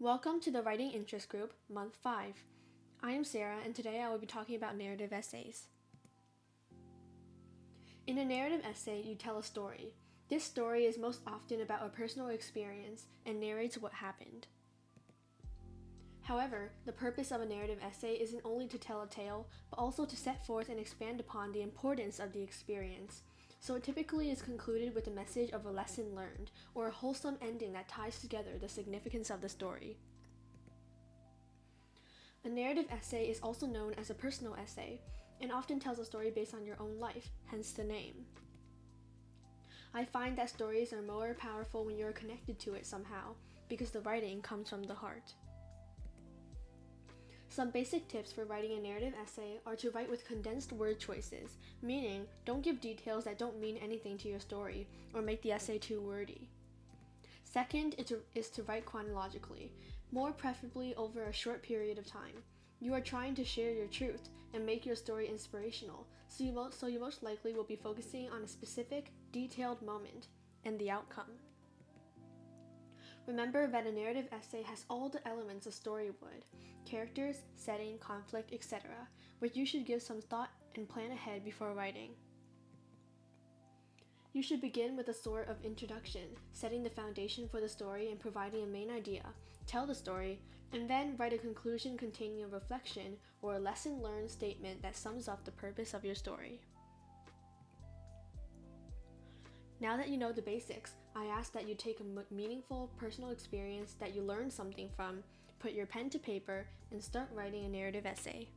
Welcome to the Writing Interest Group, Month 5. I am Sarah, and today I will be talking about narrative essays. In a narrative essay, you tell a story. This story is most often about a personal experience and narrates what happened. However, the purpose of a narrative essay isn't only to tell a tale, but also to set forth and expand upon the importance of the experience. So it typically is concluded with a message of a lesson learned, or a wholesome ending that ties together the significance of the story. A narrative essay is also known as a personal essay, and often tells a story based on your own life, hence the name. I find that stories are more powerful when you are connected to it somehow, because the writing comes from the heart. Some basic tips for writing a narrative essay are to write with condensed word choices, meaning don't give details that don't mean anything to your story or make the essay too wordy. Second is to write chronologically, more preferably over a short period of time. You are trying to share your truth and make your story inspirational, so you most likely will be focusing on a specific, detailed moment and the outcome. Remember that a narrative essay has all the elements a story would: characters, setting, conflict, etc., which you should give some thought and plan ahead before writing. You should begin with a sort of introduction, setting the foundation for the story and providing a main idea, tell the story, and then write a conclusion containing a reflection or a lesson learned statement that sums up the purpose of your story. Now that you know the basics, I ask that you take a meaningful personal experience that you learned something from, put your pen to paper, and start writing a narrative essay.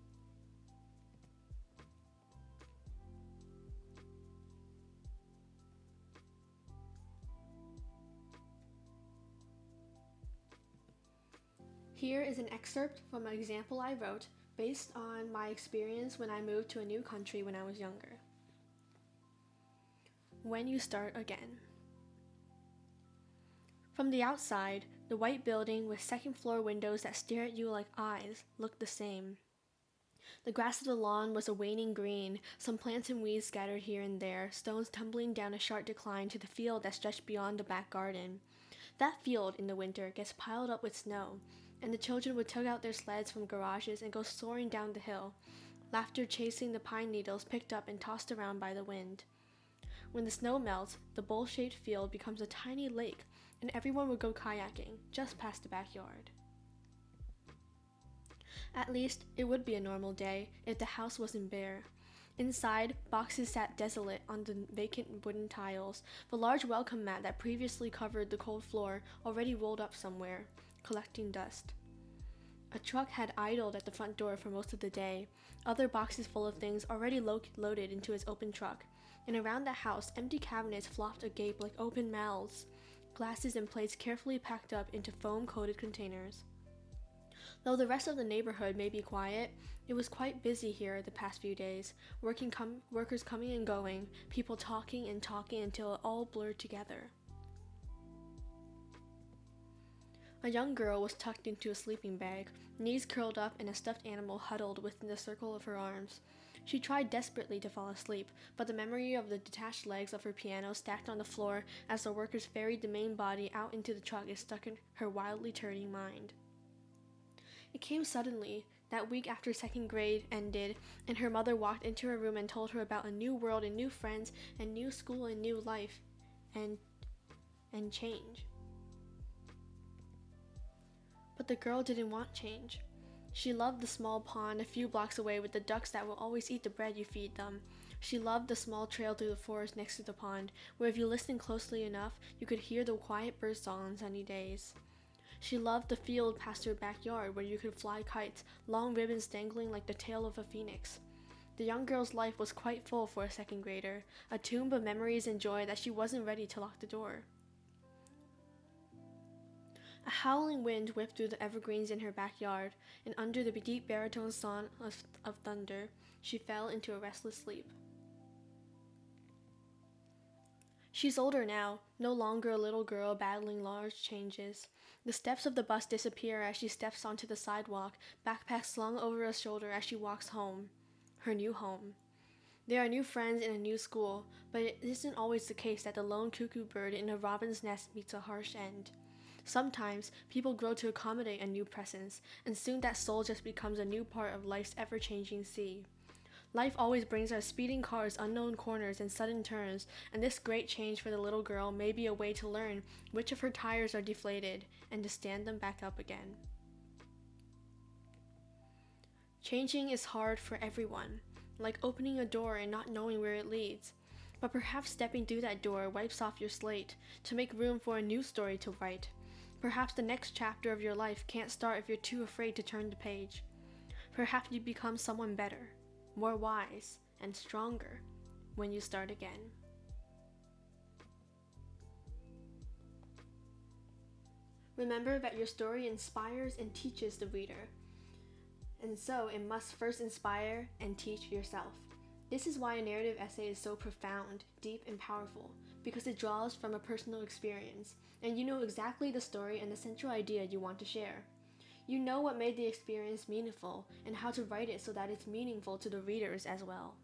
Here is an excerpt from an example I wrote based on my experience when I moved to a new country when I was younger. When you start again. From the outside, the white building with second-floor windows that stare at you like eyes looked the same. The grass of the lawn was a waning green, some plants and weeds scattered here and there, stones tumbling down a sharp decline to the field that stretched beyond the back garden. That field, in the winter, gets piled up with snow, and the children would tug out their sleds from garages and go soaring down the hill, laughter chasing the pine needles picked up and tossed around by the wind. When the snow melts, the bowl-shaped field becomes a tiny lake, and everyone would go kayaking just past the backyard. At least, it would be a normal day if the house wasn't bare. Inside, boxes sat desolate on the vacant wooden tiles, the large welcome mat that previously covered the cold floor already rolled up somewhere, collecting dust. A truck had idled at the front door for most of the day, other boxes full of things already loaded into its open truck, and around the house, empty cabinets flopped agape like open mouths, glasses and plates carefully packed up into foam-coated containers. Though the rest of the neighborhood may be quiet, it was quite busy here the past few days, workers coming and going, people talking and talking until it all blurred together. A young girl was tucked into a sleeping bag, knees curled up and a stuffed animal huddled within the circle of her arms. She tried desperately to fall asleep, but the memory of the detached legs of her piano stacked on the floor as the workers ferried the main body out into the truck is stuck in her wildly turning mind. It came suddenly, that week after second grade ended, and her mother walked into her room and told her about a new world and new friends and new school and new life and change. But the girl didn't want change. She loved the small pond a few blocks away with the ducks that will always eat the bread you feed them. She loved the small trail through the forest next to the pond, where if you listened closely enough, you could hear the quiet bird song on sunny days. She loved the field past her backyard where you could fly kites, long ribbons dangling like the tail of a phoenix. The young girl's life was quite full for a second grader, a tomb of memories and joy that she wasn't ready to lock the door. A howling wind whipped through the evergreens in her backyard, and under the deep baritone song of thunder, she fell into a restless sleep. She's older now, no longer a little girl battling large changes. The steps of the bus disappear as she steps onto the sidewalk, backpack slung over her shoulder as she walks home, her new home. There are new friends in a new school, but it isn't always the case that the lone cuckoo bird in a robin's nest meets a harsh end. Sometimes people grow to accommodate a new presence, and soon that soul just becomes a new part of life's ever-changing sea. Life always brings us speeding cars, unknown corners, and sudden turns, and this great change for the little girl may be a way to learn which of her tires are deflated and to stand them back up again. Changing is hard for everyone, like opening a door and not knowing where it leads. But perhaps stepping through that door wipes off your slate to make room for a new story to write. Perhaps the next chapter of your life can't start if you're too afraid to turn the page. Perhaps you become someone better, more wise, and stronger when you start again. Remember that your story inspires and teaches the reader, and so it must first inspire and teach yourself. This is why a narrative essay is so profound, deep, and powerful, because it draws from a personal experience, and you know exactly the story and the central idea you want to share. You know what made the experience meaningful, and how to write it so that it's meaningful to the readers as well.